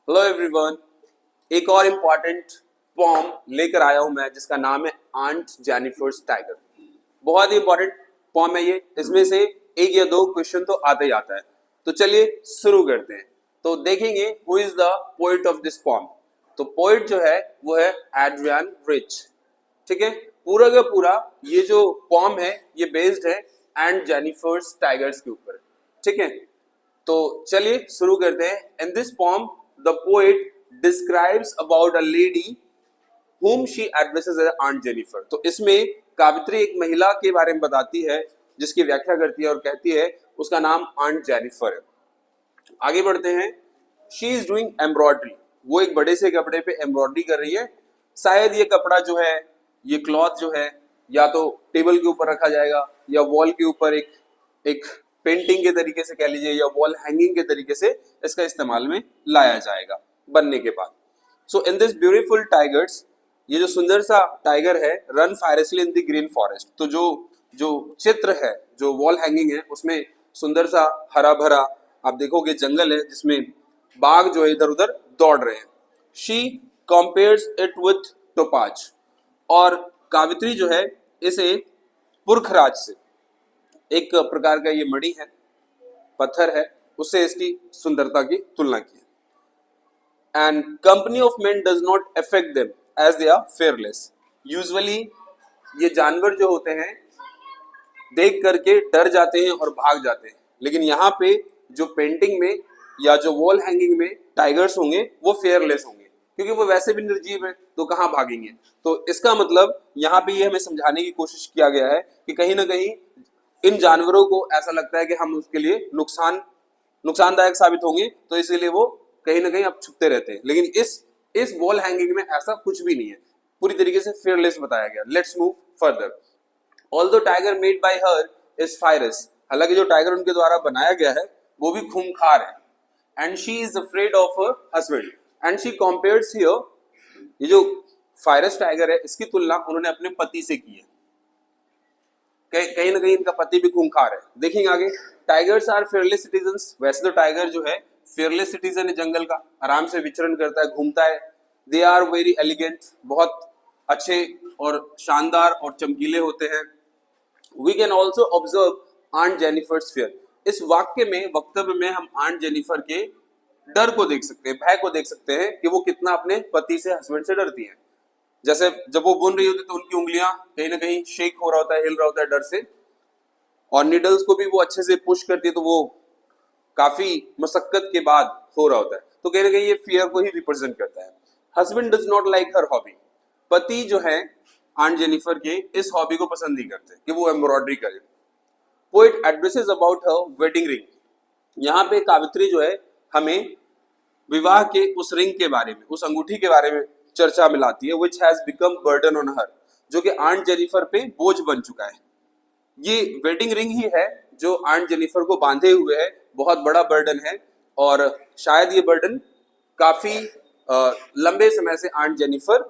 Hello everyone, एक और important पॉम लेकर आया हूं मैं जिसका नाम है आंट जेनिफर्स टाइगर। बहुत ही इम्पॉर्टेंट पॉम है ये। इसमें से एक या दो क्वेश्चन तो आते ही आता है। तो चलिए शुरू करते हैं। तो देखेंगे who is the poet of this poem. तो पोएट जो है वो है एड्रियन रिच। ठीक है, पूरा का पूरा ये जो पॉम है ये बेस्ड है एंड जेनिफर्स टाइगर्स के ऊपर। ठीक है, तो चलिए शुरू करते हैं। In this pome the poet describes about a lady whom she addresses as Aunt Jennifer। तो इसमें कावित्री एक महिला के बारे में बताती है जिसकी व्याख्या करती है और कहती है उसका नाम आंट जेनिफर है। आगे बढ़ते हैं। She is doing embroidery. वो एक बड़े से कपड़े पे एम्ब्रॉयडरी कर रही है। शायद ये कपड़ा जो है, ये क्लॉथ जो है, या तो टेबल के ऊपर रखा जाएगा या वॉल के ऊपर एक एक पेंटिंग के तरीके से कह लीजिए या वॉल हैंगिंग के तरीके से इसका इस्तेमाल में लाया जाएगा बनने के बाद। So in this beautiful tigers, ये जो सुंदर सा टाइगर है, run fiercely in the green forest. तो जो जो चित्र है, जो वॉल हैंगिंग है, उसमें सुंदर सा हरा भरा आप देखोगे जंगल है जिसमें बाघ जो है इधर उधर दौड़ रहे हैं। She compares it with topaz. और कावित्री जो है इसे पुरखराज से, एक प्रकार का ये मणि है, पत्थर है, उससे इसकी सुंदरता की तुलना की है। And company of men does not affect them as they are fearless. Usually ये जानवर जो होते हैं देख करके डर जाते हैं और भाग जाते हैं, लेकिन यहाँ पे जो पेंटिंग में या जो वॉल हैंगिंग में टाइगर्स होंगे वो फेयरलेस होंगे, क्योंकि वो वैसे भी निर्जीव है तो कहाँ भागेंगे। तो इसका मतलब यहाँ पे ये हमें समझाने की कोशिश किया गया है कि कहीं ना कहीं इन जानवरों को ऐसा लगता है कि हम उसके लिए नुकसानदायक साबित होंगे, तो इसीलिए वो कहीं ना कहीं अब छुपते रहते हैं। लेकिन इस वॉल हैंगिंग में ऐसा कुछ भी नहीं है, पूरी तरीके से फेयरलेस बताया गया। Let's move further. Although tiger made by her is fierce. हालांकि जो टाइगर उनके द्वारा बनाया गया है वो भी खूंखार है। And she is afraid of her husband and she compares here. ये जो फायरस टाइगर है इसकी तुलना उन्होंने अपने पति से की है। कहीं ना कहीं इनका पति भी खूंखार है। देखेंगे आगे। Tigers are fearless citizens. वैसे तो टाइगर जो है फेयरलेस सिटीजन है, जंगल का आराम से विचरण करता है, घूमता है। दे आर वेरी एलिगेंट, बहुत अच्छे और शानदार और चमकीले होते हैं। We can also observe aunt Jennifer's fear. इस वाक्य में, वक्तव्य में हम आंट जेनिफर के डर को देख सकते हैं, भय को देख सकते हैं कि वो कितना अपने पति से, हस्बैंड से डरती हैं। जैसे जब वो बुन रही होती तो उनकी उंगलियां कहीं ना कहीं शेक हो रहा होता है, हिल रहा होता है डर से, और नीडल्स को भी वो अच्छे से पुश करती है तो वो काफी मशक्कत के बाद हो रहा होता है। तो कहीं ना कहीं ये फियर को ही रिप्रेजेंट करता है। Husband does not like her hobby. पति जो है आंट जेनिफर के इस हॉबी को पसंद नहीं करते कि वो एम्ब्रॉयडरी करे। Poet addresses about her wedding ring. यहाँ पे कावित्री जो है हमें विवाह के उस रिंग के बारे में, उस अंगूठी के बारे में चर्चा में लाती है, which has become burden on her, जो कि आंट जेनिफर पे बोझ बन चुका है। ये वेडिंग रिंग ही है जो आंट जेनिफर को बांधे हुए है, बहुत बड़ा बर्डन है। और शायद ये बर्डन काफी लंबे समय से आंट जेनिफर,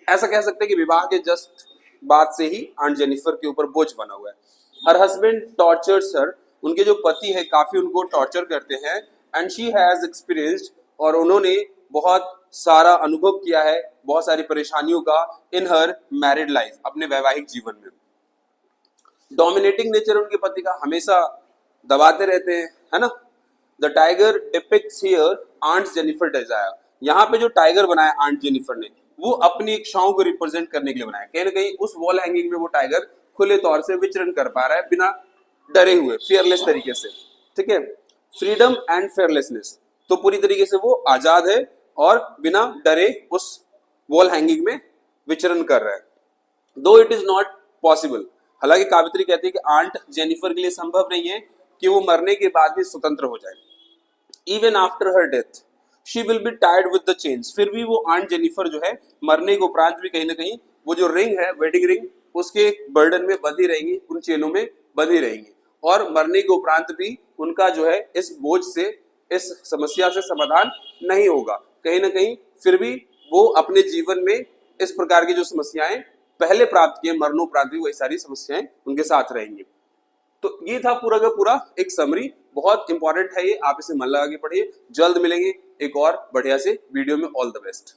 ऐसा कह सकते हैं कि विवाह के जस्ट बाद से ही आंट जेनिफर के ऊपर बोझ बना हुआ है। हर हस्बैंड टॉर्चर्स हर। उनके जो पति है काफी उनको टॉर्चर करते हैं। एंड शी हैज एक्सपीरियंस्ड, और उन्होंने बहुत सारा अनुभव किया है, बहुत सारी परेशानियों का, इन हर मैरिड लाइफ, अपने वैवाहिक जीवन में। डोमिनेटिंग नेचर उनके पति का, हमेशा दबाते रहते हैं, है ना। The tiger depicts here aunt Jennifer desire. यहाँ पे जो टाइगर बनाया आंट जेनिफर ने, वो अपनी इच्छाओं को रिप्रेजेंट करने के लिए बनाया। कहीं ना कहीं उस वॉल हैंगिंग में वो टाइगर खुले तौर से विचरण कर पा रहा है बिना डरे हुए, फेयरलेस तरीके से। ठीक है, फ्रीडम एंड फेयरलेसनेस। तो पूरी तरीके से वो आजाद है और बिना डरे उस वॉल हैंगिंग में विचरण कर रहा है। दो इट इज नॉट पॉसिबल। हालांकि कावित्री कहती है कि आंट जेनिफर के लिए संभव नहीं है कि वो मरने के बाद भी स्वतंत्र हो जाए। Even after her death she will be tired with the chains. फिर भी वो आंट जेनिफर जो है मरने के उपरांत भी कहीं ना कहीं वो जो रिंग है, वेडिंग रिंग, उसके बर्डन में बंधी रहेंगी, उन चेनों में बंधी रहेंगी। और मरने के उपरांत भी उनका जो है इस बोझ से, इस समस्या से समाधान नहीं होगा। कहीं ना कहीं फिर भी वो अपने जीवन में इस प्रकार की जो समस्याएं पहले प्राप्त किए, मरणोपरांत भी वही सारी समस्याएं उनके साथ रहेंगी। तो ये था पूरा का पूरा एक समरी, बहुत इंपॉर्टेंट है ये, आप इसे मन लगा के पढ़िए। जल्द मिलेंगे एक और बढ़िया से वीडियो में। All the best.